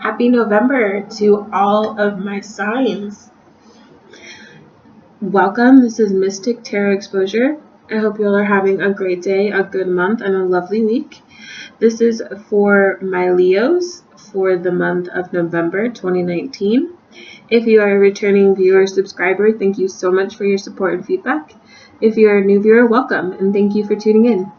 Happy November to all of my signs. Welcome. This is Mystic Tarot Exposure. I hope you all are having a great day, a good month, and a lovely week. This is for my Leos for the month of November 2019. If you are a returning viewer or subscriber, thank you so much for your support and feedback. If you are a new viewer, welcome, and thank you for tuning in.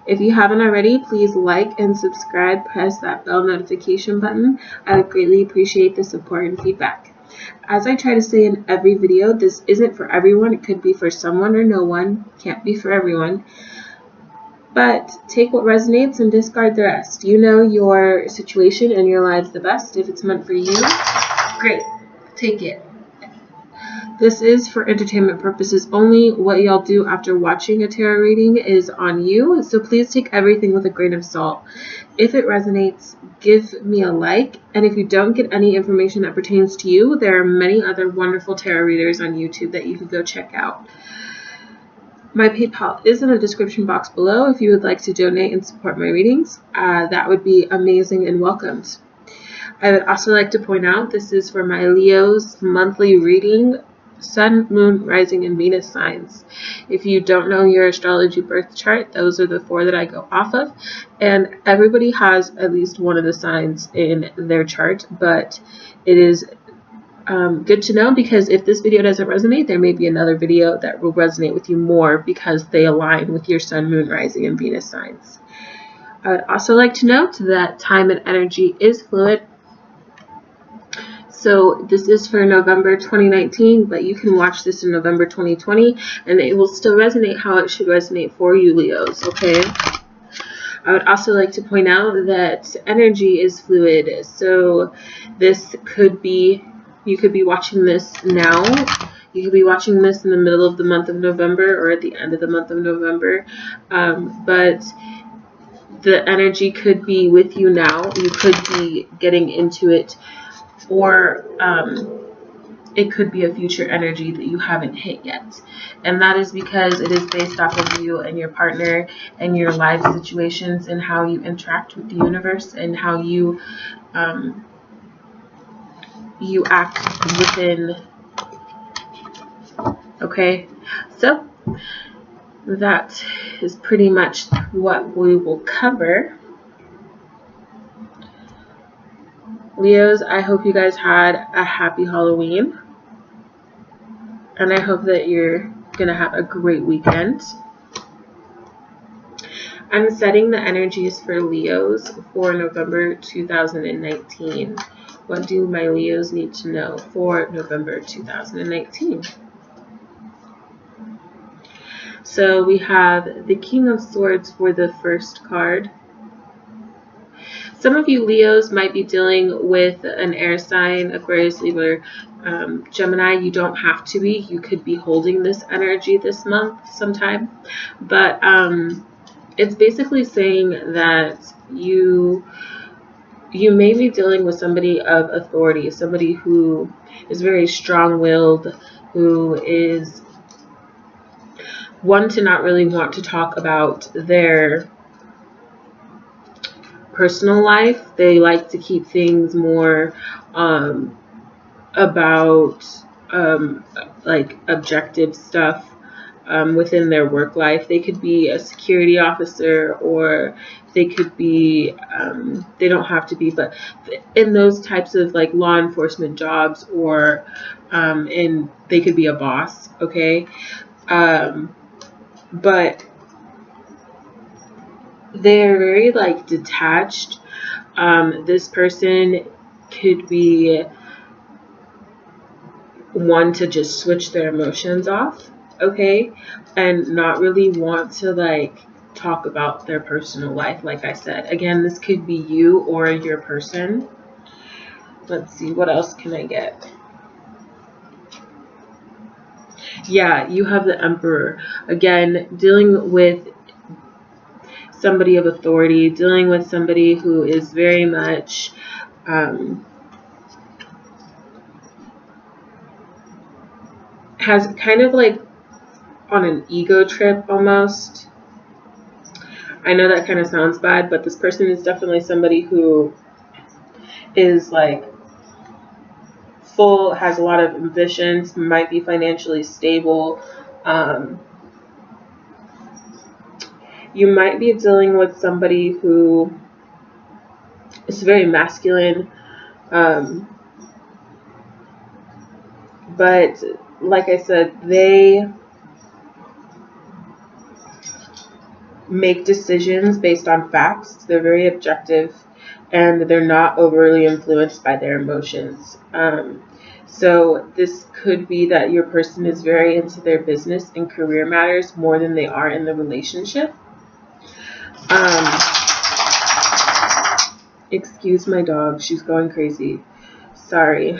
If you haven't already, please like and subscribe, press that bell notification button. I would greatly appreciate the support and feedback. As I try to say in every video, this isn't for everyone. It could be for someone or no one. Can't be for everyone. But take what resonates and discard the rest. You know your situation and your lives the best. If it's meant for you, great. Take it. This is for entertainment purposes only. What y'all do after watching a tarot reading is on you, so please take everything with a grain of salt. If it resonates, give me a like, and if you don't get any information that pertains to you, there are many other wonderful tarot readers on YouTube that you can go check out. My PayPal is in the description box below if you would like to donate and support my readings. That would be amazing and welcomed. I would also like to point out this is for my Leo's monthly reading, Sun, Moon, Rising, and Venus signs. If you don't know your astrology birth chart, those are the 4 that I go off of. And everybody has at least one of the signs in their chart, but it is good to know, because if this video doesn't resonate, there may be another video that will resonate with you more because they align with your Sun, Moon, Rising, and Venus signs. I would also like to note that time and energy is fluid. So this is for November 2019, but you can watch this in November 2020 and it will still resonate how it should resonate for you, Leos, okay? I would also like to point out that energy is fluid. So this could be, you could be watching this now. You could be watching this in the middle of the month of November or at the end of the month of November. But the energy could be with you now. You could be getting into it, or it could be a future energy that you haven't hit yet. And that is because it is based off of you and your partner and your life situations and how you interact with the universe and how you you act within. Okay, so that is pretty much what we will cover. Leos, I hope you guys had a happy Halloween, and I hope that you're gonna have a great weekend. I'm setting the energies for Leos for November 2019. What do my Leos need to know for November 2019? So we have the King of Swords for the first card. Some of you Leos might be dealing with an air sign, Aquarius, Libra, Gemini. You don't have to be. You could be holding this energy this month sometime. But it's basically saying that you may be dealing with somebody of authority, somebody who is very strong-willed, who is one to not really want to talk about their personal life. They like to keep things more about like objective stuff within their work life. They could be a security officer, or they could be they don't have to be, but in those types of like law enforcement jobs, or and they could be a boss, okay? But they're very like detached. This person could be one to just switch their emotions off, okay, and not really want to like talk about their personal life. Like I said, again, this could be you or your person. Let's see, what else can I get? Yeah, you have the Emperor. Again, dealing with somebody of authority, dealing with somebody who is very much has kind of like on an ego trip almost. I know that kind of sounds bad, but this person is definitely somebody who is like full, has a lot of ambitions, might be financially stable. You might be dealing with somebody who is very masculine, but like I said, they make decisions based on facts. They're very objective, and they're not overly influenced by their emotions. So this could be that your person is very into their business and career matters more than they are in the relationship. Excuse my dog, she's going crazy. Sorry.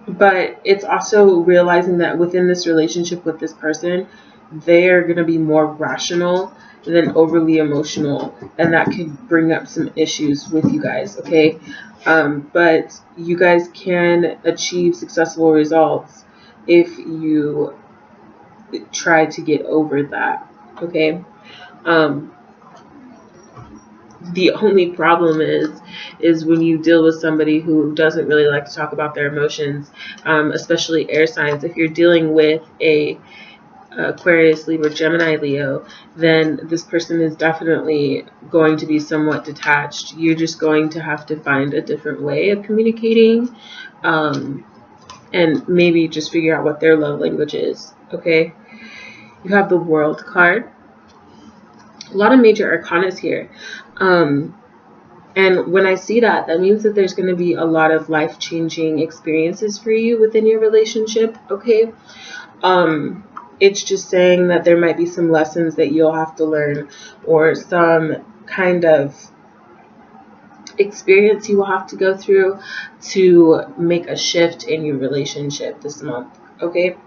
But it's also realizing that within this relationship with this person, they're going to be more rational than overly emotional, and that could bring up some issues with you guys, okay? But you guys can achieve successful results if you try to get over that, okay? The only problem is when you deal with somebody who doesn't really like to talk about their emotions, especially air signs. If you're dealing with a Aquarius, Libra, Gemini, Leo, then this person is definitely going to be somewhat detached. You're just going to have to find a different way of communicating, and maybe just figure out what their love language is, okay? You have the World card. A lot of major arcanas here. And when I see that, that means that there's going to be a lot of life-changing experiences for you within your relationship, okay? It's just saying that there might be some lessons that you'll have to learn, or some kind of experience you will have to go through to make a shift in your relationship this month, okay?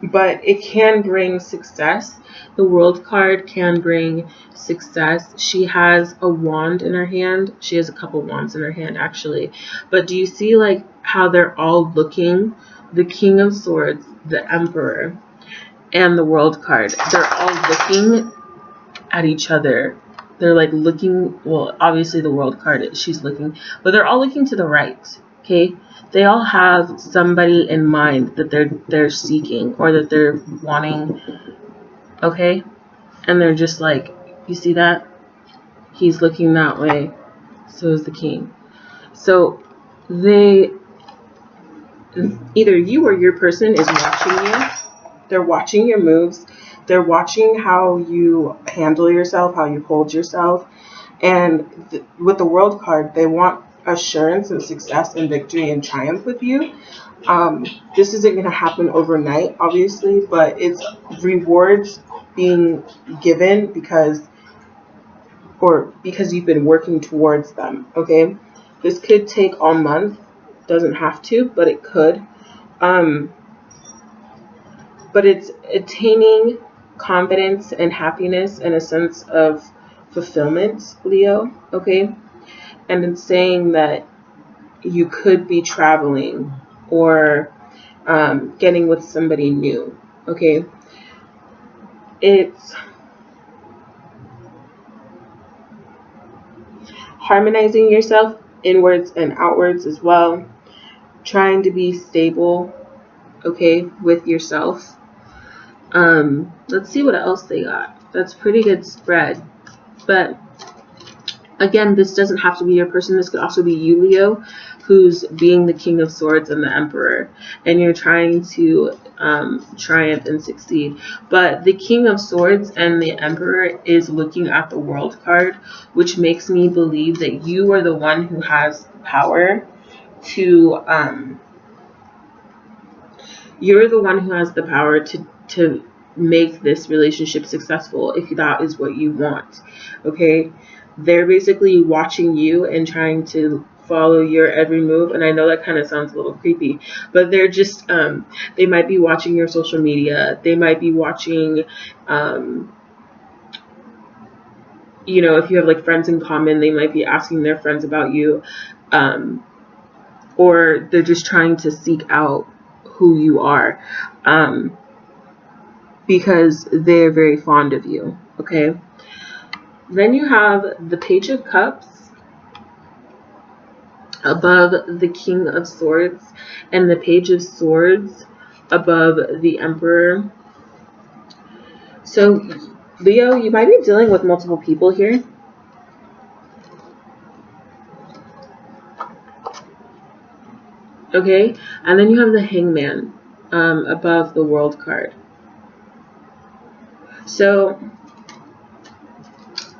But it can bring success. The World card can bring success. She has a wand in her hand. She has a couple wands in her hand, actually. But do you see like how they're all looking? The King of Swords, the Emperor, and the World card. They're all looking at each other. They're like looking, well, obviously the World card, she's looking, but they're all looking to the right, okay? They all have somebody in mind that they're seeking, or that they're wanting, okay? And they're just like, you see that? He's looking that way. So is the king. So they, either you or your person is watching you. They're watching your moves. They're watching how you handle yourself, how you hold yourself. And with the World card, they want assurance and success and victory and triumph with you. This isn't going to happen overnight, obviously, but it's rewards being given because you've been working towards them, okay? This could take all month. Doesn't have to, but it could. But it's attaining confidence and happiness and a sense of fulfillment, Leo, okay? And it's saying that you could be traveling or getting with somebody new, okay? It's harmonizing yourself inwards and outwards as well, trying to be stable, okay, with yourself. Let's see what else they got. That's pretty good spread. But again, this doesn't have to be your person. This could also be you, Leo, who's being the King of Swords and the Emperor, and you're trying to triumph and succeed. But the King of Swords and the Emperor is looking at the World card, which makes me believe that you are the one who has power to you're the one who has the power to make this relationship successful if that is what you want, okay? They're basically watching you and trying to follow your every move, and I know that kind of sounds a little creepy, but they're just they might be watching your social media. They might be watching you know, if you have like friends in common, they might be asking their friends about you, or they're just trying to seek out who you are, because they're very fond of you, okay? Then you have the Page of Cups above the King of Swords and the Page of Swords above the Emperor. So, Leo, you might be dealing with multiple people here. Okay, and then you have the Hangman above the World card. So,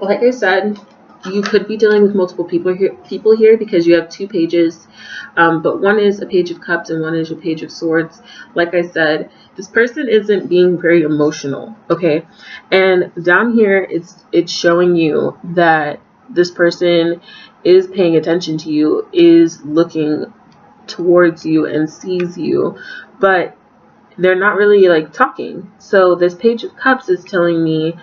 like I said, you could be dealing with multiple people here because you have two pages, but one is a Page of Cups and one is a Page of Swords. Like I said, this person isn't being very emotional, okay? And down here, it's showing you that this person is paying attention to you, is looking towards you and sees you, but they're not really like talking. So this Page of Cups is telling me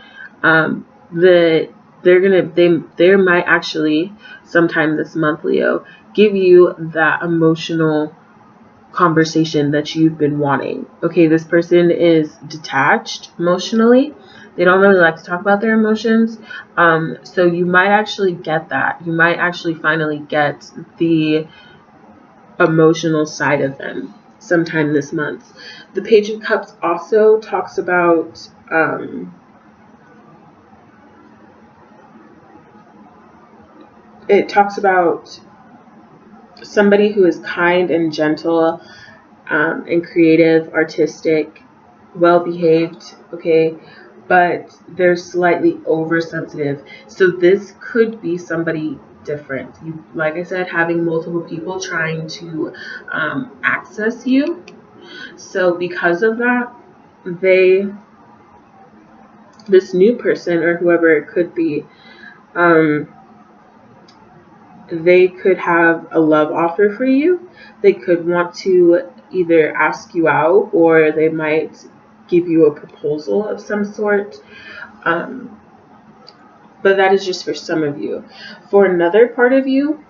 that they might actually sometime this month, Leo, give you that emotional conversation that you've been wanting. Okay, this person is detached emotionally. They don't really like to talk about their emotions. So you might actually get that. You might actually finally get the emotional side of them sometime this month. The Page of Cups also talks about somebody who is kind and gentle and creative, artistic, well-behaved, okay, but they're slightly oversensitive. So this could be somebody different. You, like I said, having multiple people trying to access you. So because of that, this new person or whoever it could be, they could have a love offer for you. They could want to either ask you out or they might give you a proposal of some sort. But that is just for some of you. For another part of you,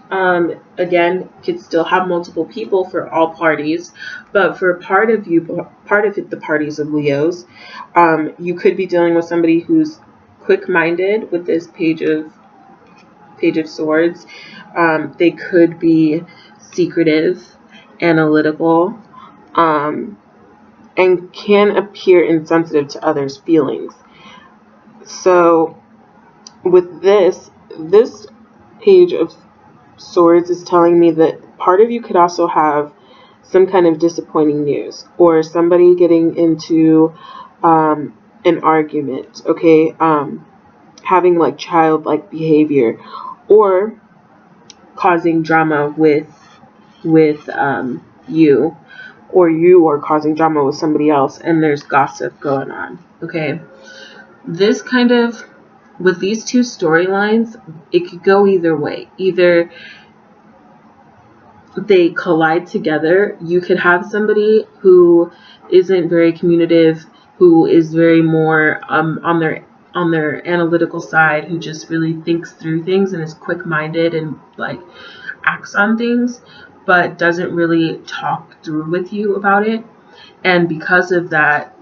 again, could still have multiple people for all parties, but for part of the parties of Leos, you could be dealing with somebody who's quick-minded with this Page of Swords. They could be secretive, analytical, and can appear insensitive to others' feelings. So with this Page of Swords is telling me that part of you could also have some kind of disappointing news or somebody getting into an argument, okay, having like childlike behavior or causing drama with you, or you are causing drama with somebody else and there's gossip going on, okay? This kind of, with these two storylines, it could go either way. Either they collide together. You could have somebody who isn't very communicative, who is very more on their analytical side, who just really thinks through things and is quick-minded and like acts on things, but doesn't really talk through with you about it. And because of that,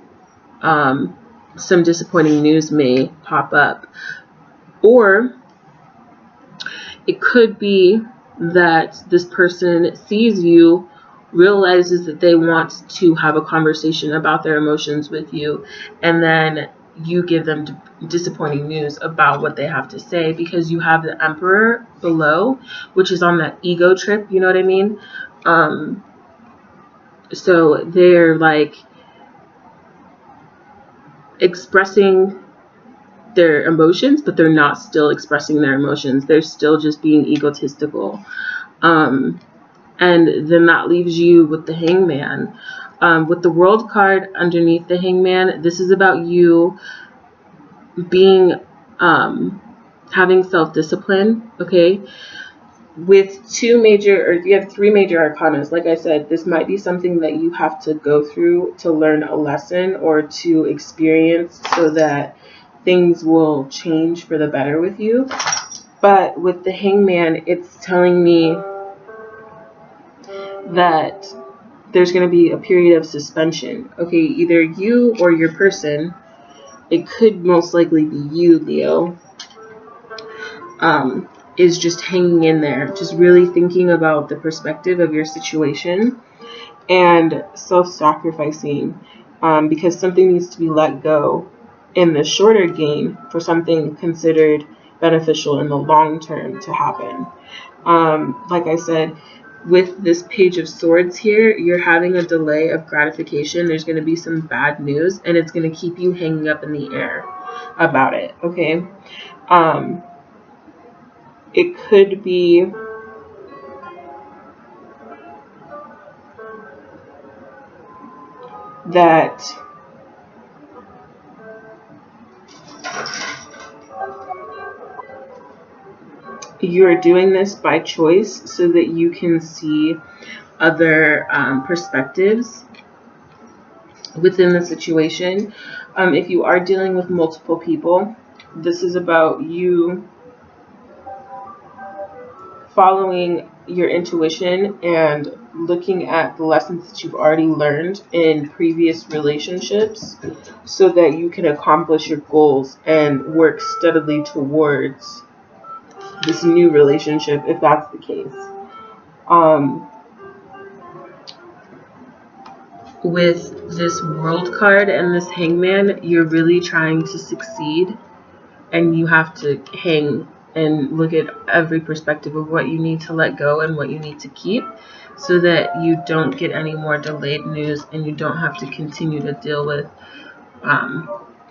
some disappointing news may pop up. Or it could be that this person sees you, realizes that they want to have a conversation about their emotions with you, and then you give them disappointing news about what they have to say because you have the Emperor below, which is on that ego trip, you know what I mean? So they're like expressing their emotions, but they're not still expressing their emotions. They're still just being egotistical. And then that leaves you with the Hangman. With the World card underneath the Hangman, this is about you being, having self-discipline, okay? With you have three major arcanas. Like I said, this might be something that you have to go through to learn a lesson or to experience so that things will change for the better with you. But with the Hangman, it's telling me that there's going to be a period of suspension. Okay, either you or your person it could most likely be you, Leo, is just hanging in there, just really thinking about the perspective of your situation and self-sacrificing, because something needs to be let go in the shorter game for something considered beneficial in the long term to happen. Like I said, with this Page of Swords here, you're having a delay of gratification. There's going to be some bad news, and it's going to keep you hanging up in the air about it, okay? It could be that you're doing this by choice so that you can see other perspectives within the situation. If you are dealing with multiple people, this is about you following your intuition and looking at the lessons that you've already learned in previous relationships so that you can accomplish your goals and work steadily towards this new relationship, if that's the case. With this World card and this Hangman, you're really trying to succeed, and you have to hang and look at every perspective of what you need to let go and what you need to keep so that you don't get any more delayed news and you don't have to continue to deal with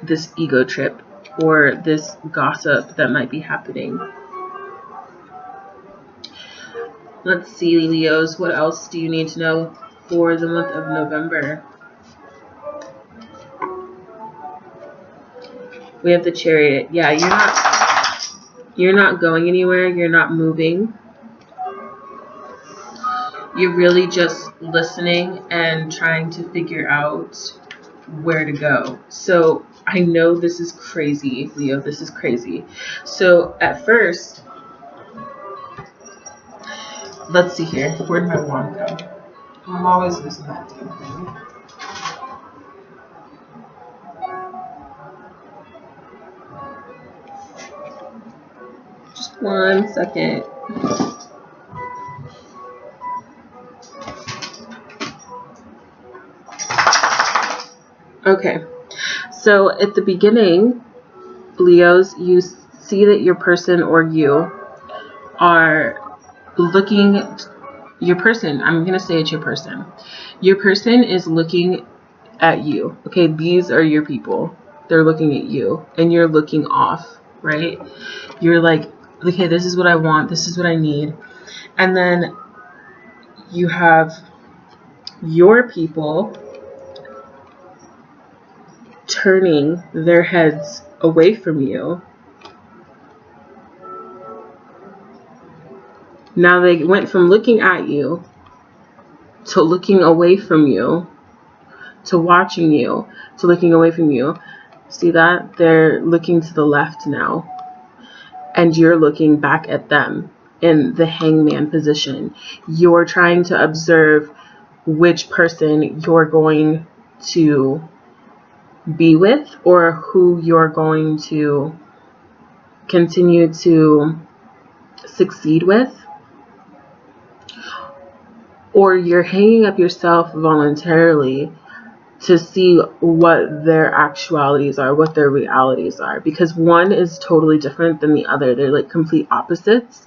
this ego trip or this gossip that might be happening. Let's see, Leos, what else do you need to know for the month of November? We have the Chariot. Yeah, you're not going anywhere. You're not moving. You're really just listening and trying to figure out where to go. So I know this is crazy, Leo. This is crazy. So at first, let's see here. Where'd my wand go? I'm always losing that damn thing. Just 1 second. Okay, so at the beginning, Leos, you see that your person or you are looking, your person, I'm going to say it's your person. Your person is looking at you. Okay, these are your people. They're looking at you and you're looking off, right? You're like, okay, this is what I want. This is what I need. And then you have your people turning their heads away from you. Now they went from looking at you to looking away from you to watching you to looking away from you. See that? They're looking to the left now. And you're looking back at them in the hangman position. You're trying to observe which person you're going to be with or who you're going to continue to succeed with. Or you're hanging up yourself voluntarily to see what their actualities are, what their realities are, because one is totally different than the other. They're like complete opposites.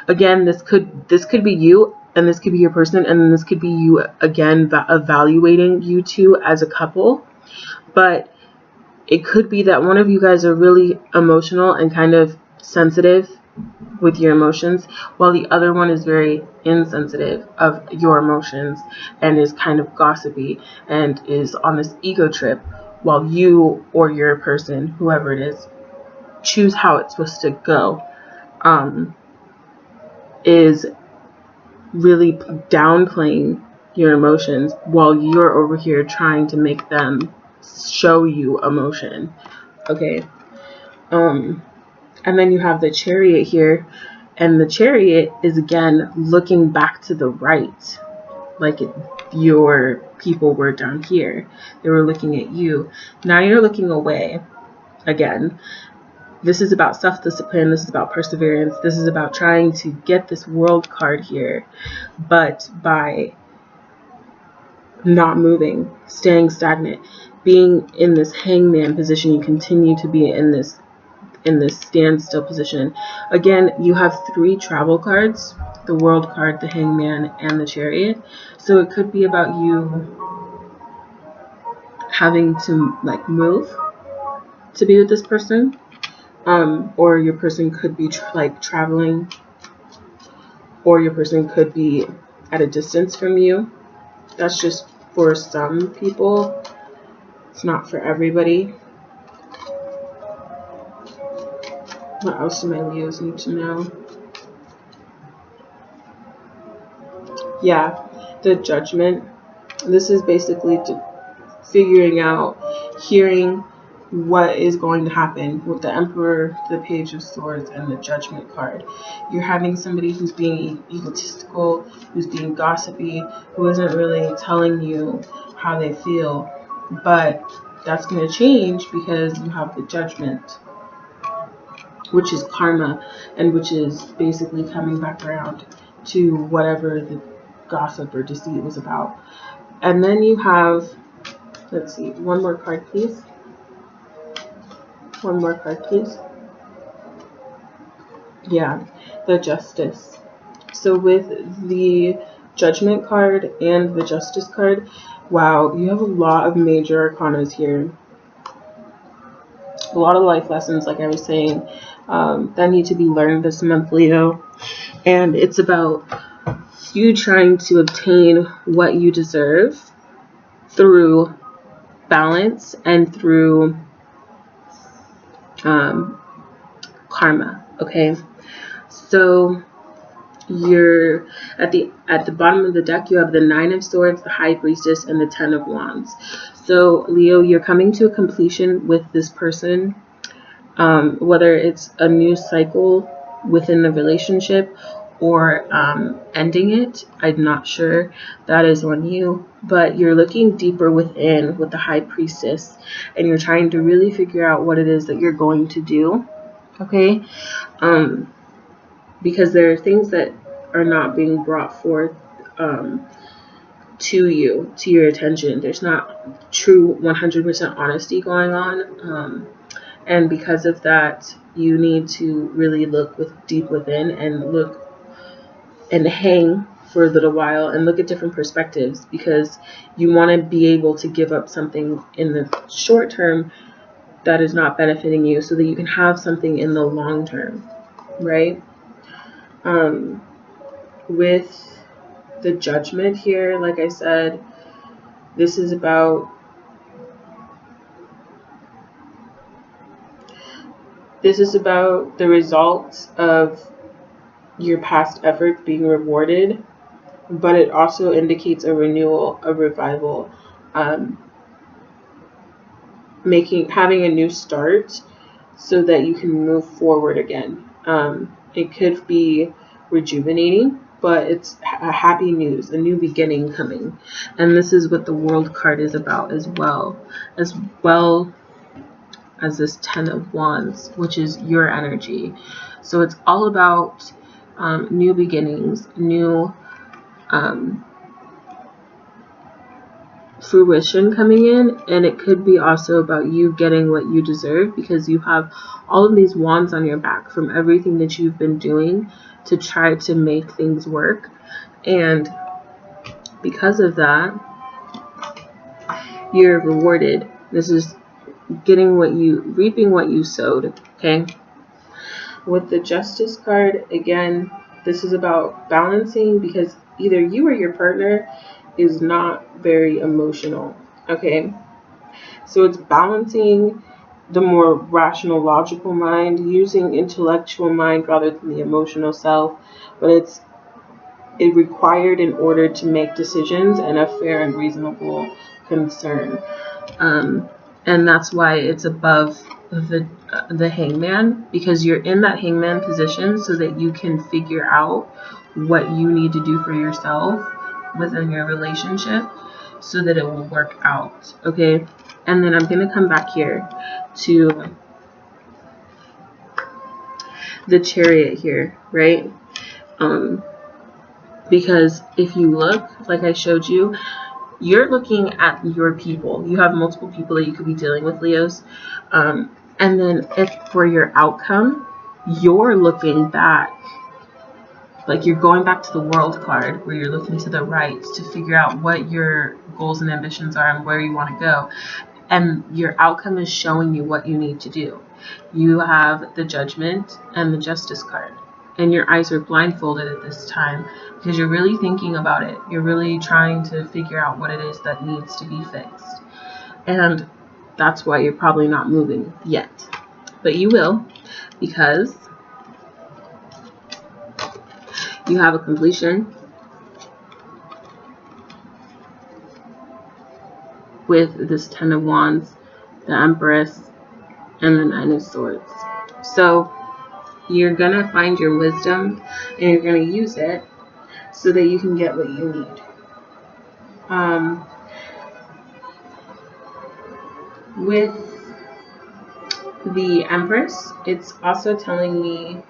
Again, this could be you, and this could be your person, and then this could be you again evaluating you two as a couple. But it could be that one of you guys are really emotional and kind of sensitive with your emotions, while the other one is very insensitive of your emotions and is kind of gossipy and is on this ego trip, while you or your person, whoever it is, choose how it's supposed to go, is really downplaying your emotions while you're over here trying to make them show you emotion. Okay. And then you have the Chariot here, and the Chariot is again looking back to the right, like your people were down here. They were looking at you. Now you're looking away, again. This is about self-discipline. This is about perseverance. This is about trying to get this world card here, but by not moving, staying stagnant, being in this hangman position, you continue to be in this standstill position. Again, you have 3 travel cards: the world card, the hangman, and the chariot. So it could be about you having to like move to be with this person, or your person could be traveling, or your person could be at a distance from you. That's just for some people. It's not for everybody. What else do my Leos need to know? Yeah, the Judgment. This is basically figuring out, hearing what is going to happen with the Emperor, the Page of Swords, and the Judgment card. You're having somebody who's being egotistical, who's being gossipy, who isn't really telling you how they feel. But that's going to change because you have the Judgment, which is karma, and which is basically coming back around to whatever the gossip or deceit was about. And then you have, let's see, one more card, please. One more card, please. Yeah, the Justice. So with the Judgment card and the Justice card, wow, you have a lot of major arcanas here. A lot of life lessons, like I was saying, that need to be learned this month, Leo. And it's about you trying to obtain what you deserve through balance and through karma. Okay, so you're at the bottom of the deck. You have the 9 of Swords, the High Priestess, and the 10 of Wands. So Leo, you're coming to a completion with this person, whether it's a new cycle within the relationship or ending it. I'm not sure. That is on you. But you're looking deeper within with the High Priestess, and you're trying to really figure out what it is that you're going to do. Okay? Because there are things that are not being brought forth to you, to your attention. There's not true 100% honesty going on. And because of that, you need to really look deep within and look and hang for a little while and look at different perspectives, because you want to be able to give up something in the short term that is not benefiting you so that you can have something in the long term, right? With the Judgment here, like I said, this is about the results of your past efforts being rewarded, but it also indicates a renewal, a revival, having a new start so that you can move forward again. It could be rejuvenating, but it's a happy news, a new beginning coming. And this is what the World card is about as well as this 10 of Wands, which is your energy. So it's all about new beginnings, new fruition coming in, and it could be also about you getting what you deserve, because you have all of these wands on your back from everything that you've been doing to try to make things work. And because of that, you're rewarded. This is reaping what you sowed. Okay, with the Justice card, again, this is about balancing, because either you or your partner is not very emotional. Okay, so it's balancing the more rational, logical mind, using intellectual mind rather than the emotional self, but it's required in order to make decisions and a fair and reasonable concern. And that's why it's above the hangman, because you're in that hangman position so that you can figure out what you need to do for yourself within your relationship so that it will work out. Okay, and then I'm going to come back here to the Chariot here, right? Because if you look, like I showed you, you're looking at your people. You have multiple people that you could be dealing with, Leos. And then if for your outcome, you're looking back. Like you're going back to the World card where you're looking to the right to figure out what your goals and ambitions are and where you want to go. And your outcome is showing you what you need to do. You have the Judgment and the Justice card. And your eyes are blindfolded at this time because you're really thinking about it. You're really trying to figure out what it is that needs to be fixed. And that's why you're probably not moving yet. But you will, because you have a completion with this 10 of Wands, the Empress, and the 9 of Swords. So you're going to find your wisdom and you're going to use it so that you can get what you need. With the Empress, it's also telling me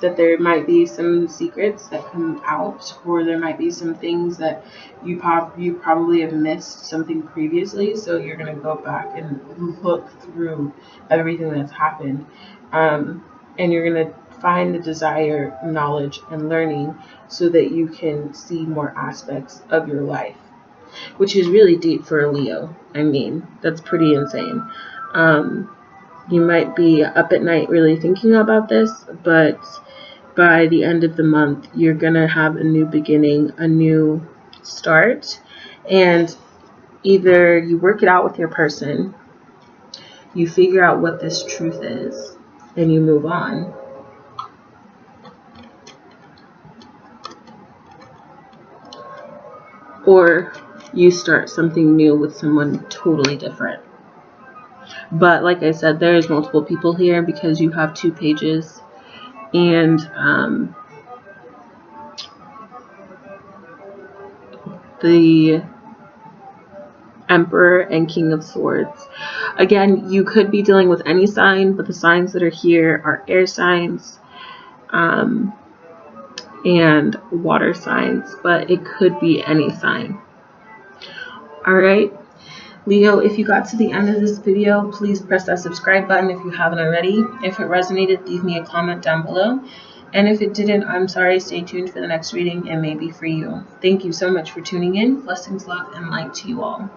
that there might be some secrets that come out, or there might be some things that you probably have missed something previously, so you're going to go back and look through everything that's happened, and you're going to find the desire, knowledge, and learning so that you can see more aspects of your life, which is really deep for a Leo. I mean, that's pretty insane. You might be up at night really thinking about this, but by the end of the month, you're going to have a new beginning, a new start, and either you work it out with your person, you figure out what this truth is, and you move on, or you start something new with someone totally different. But like I said, there's multiple people here because you have 2 pages and the Emperor and King of Swords. Again, you could be dealing with any sign, but the signs that are here are air signs and water signs, but it could be any sign. Alright, Leo, if you got to the end of this video, please press that subscribe button if you haven't already. If it resonated, leave me a comment down below. And if it didn't, I'm sorry. Stay tuned for the next reading. It may be for you. Thank you so much for tuning in. Blessings, love, and light to you all.